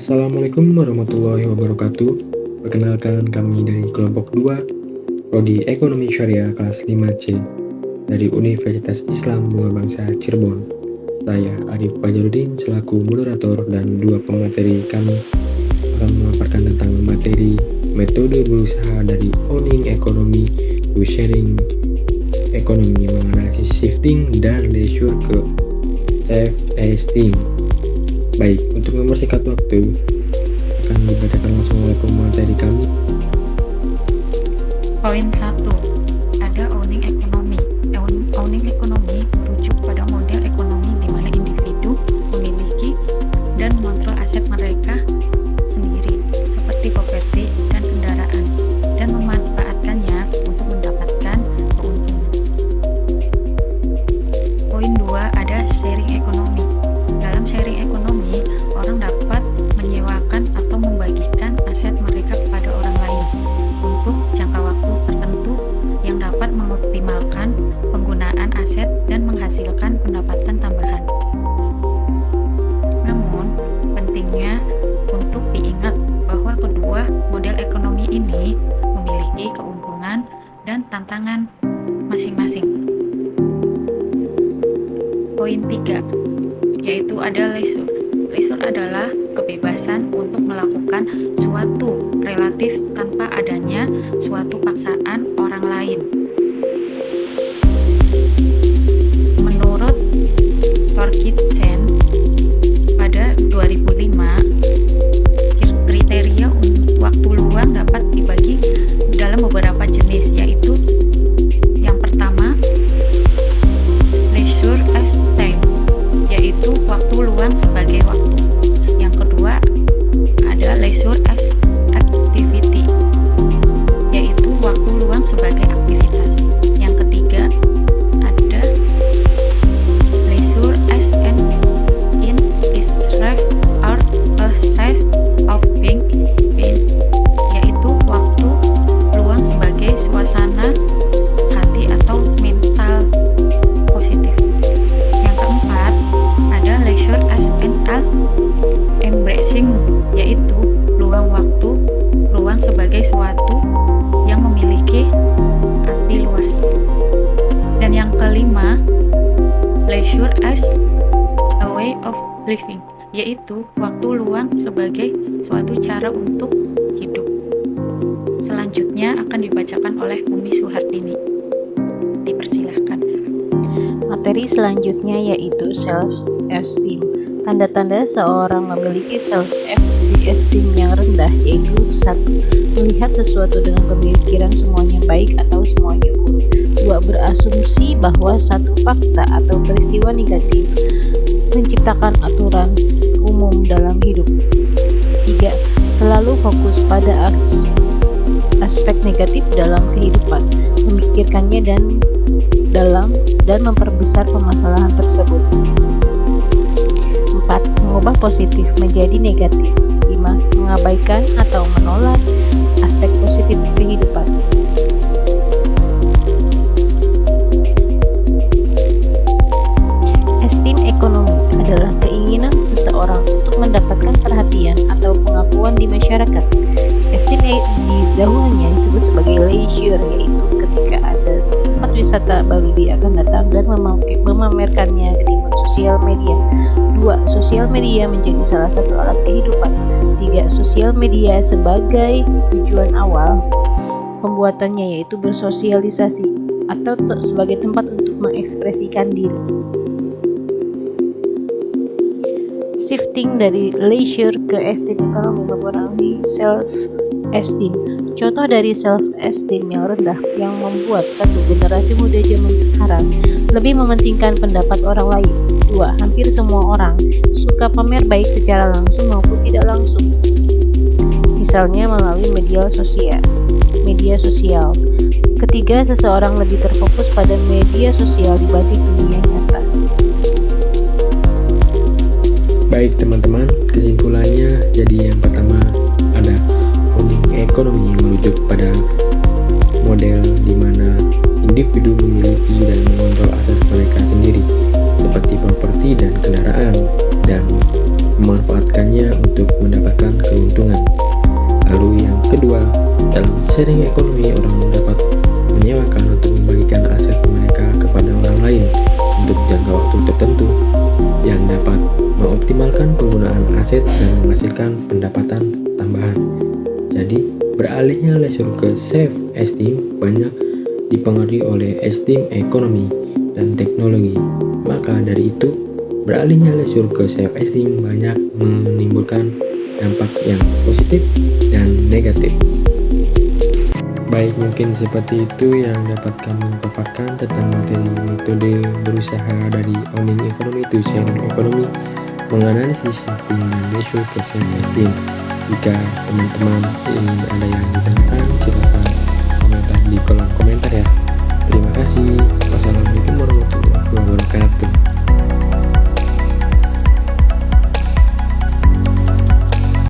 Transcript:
Assalamualaikum warahmatullahi wabarakatuh. Perkenalkan, kami dari kelompok 2 Prodi Ekonomi Syariah kelas 5C dari Universitas Islam Bunga Bangsa Cirebon. Saya Arif Fajarudin selaku moderator dan dua pemateri kami akan memaparkan tentang materi metode berusaha dari owning economy to sharing economy, menganalisis shifting dan leisure ke self-esteem. Baik, untuk mempersingkat waktu, akan dibacakan langsung oleh pemateri kami. Poin 1. Ada owning economy. Owning economy merujuk pada model ekonomi di mana individu memiliki dan mengontrol aset mereka sendiri, seperti properti dan kendaraan, dan memanfaatkannya untuk mendapatkan keuntungan. Poin 2. Ada sharing economy. Dalam sharing ekonomi, orang dapat menyewakan atau membagikan aset mereka kepada orang lain untuk jangka waktu tertentu yang dapat mengoptimalkan penggunaan aset dan menghasilkan pendapatan tambahan. Namun, pentingnya untuk diingat bahwa kedua model ekonomi ini memiliki keuntungan dan tantangan masing-masing. Poin 3. Yaitu ada leisure. Leisure adalah kebebasan untuk melakukan suatu relatif tanpa adanya suatu paksaan orang lain. Menurut Thorkildsen pada 2005, kriteria untuk waktu luang dapat dibagi dalam beberapa jenis, yaitu yang pertama, leisure as time, yaitu waktu luang sebagai waktu. Yang kedua, ada leisure as activity, yaitu waktu luang sebagai aktivitas. Yang ketiga, ada leisure as an interest or a state of being in, yaitu waktu luang sebagai suasana hati atau mental positif. Yang keempat, ada leisure as an embracing, yaitu luang sebagai suatu yang memiliki arti luas. Dan yang kelima, leisure as a way of living, yaitu waktu luang sebagai suatu cara untuk hidup. Selanjutnya akan dibacakan oleh Umi Suhartini. Dipersilahkan. Materi selanjutnya yaitu self-esteem. Tanda-tanda seorang memiliki self-esteem yang rendah yaitu 1. Melihat sesuatu dengan pemikiran semuanya baik atau semuanya buruk. 2. Berasumsi bahwa satu fakta atau peristiwa negatif menciptakan aturan umum dalam hidup. 3. Selalu fokus pada aspek negatif dalam kehidupan, memikirkannya dan memperbesar permasalahan tersebut. 4. Mengubah positif menjadi negatif. 5. Mengabaikan atau menolak aspek positif kehidupan. Esteem ekonomi adalah keinginan seseorang untuk mendapatkan perhatian atau pengakuan di masyarakat. Esteem dahulunya disebut sebagai leisure, yaitu ketika ada tempat wisata baru dia akan datang dan memamerkannya di sosial media. 2. Sosial media menjadi salah satu alat kehidupan. 3. Sosial media sebagai tujuan awal pembuatannya, yaitu bersosialisasi atau sebagai tempat untuk mengekspresikan diri. Shifting dari leisure ke esteem ekonomi mempengaruhi self-esteem. Contoh dari self-esteem yang rendah yang membuat satu generasi muda zaman sekarang lebih mementingkan pendapat orang lain. 2. Hampir semua orang suka pamer baik secara langsung maupun tidak langsung, misalnya melalui media sosial. Ketiga, seseorang lebih terfokus pada media sosial dibanding dunia nyata. Baik teman-teman, kesimpulannya jadi yang pertama ada owning economy merujuk pada model di mana individu memiliki dan mengontrol aset mereka sendiri seperti properti dan kendaraan, dan memanfaatkannya untuk mendapatkan keuntungan. Lalu yang kedua, dalam sharing ekonomi, orang dapat menyewakan atau membagikan aset mereka kepada orang lain untuk jangka waktu tertentu yang dapat mengoptimalkan penggunaan aset dan menghasilkan pendapatan tambahan. Jadi, beralihnya leisure ke self-esteem banyak dipengaruhi oleh esteem ekonomi dan teknologi. Maka dari itu, beralihnya leisure ke self-esteem banyak menimbulkan dampak yang positif dan negatif. Baik, mungkin seperti itu yang dapat kami paparkan tentang materi metode berusaha dari Owning Economy to Sharing Economy, menganalisis esteem dan leisure ke self-esteem. Jika teman-teman ingin ada yang ditanyakan, silakan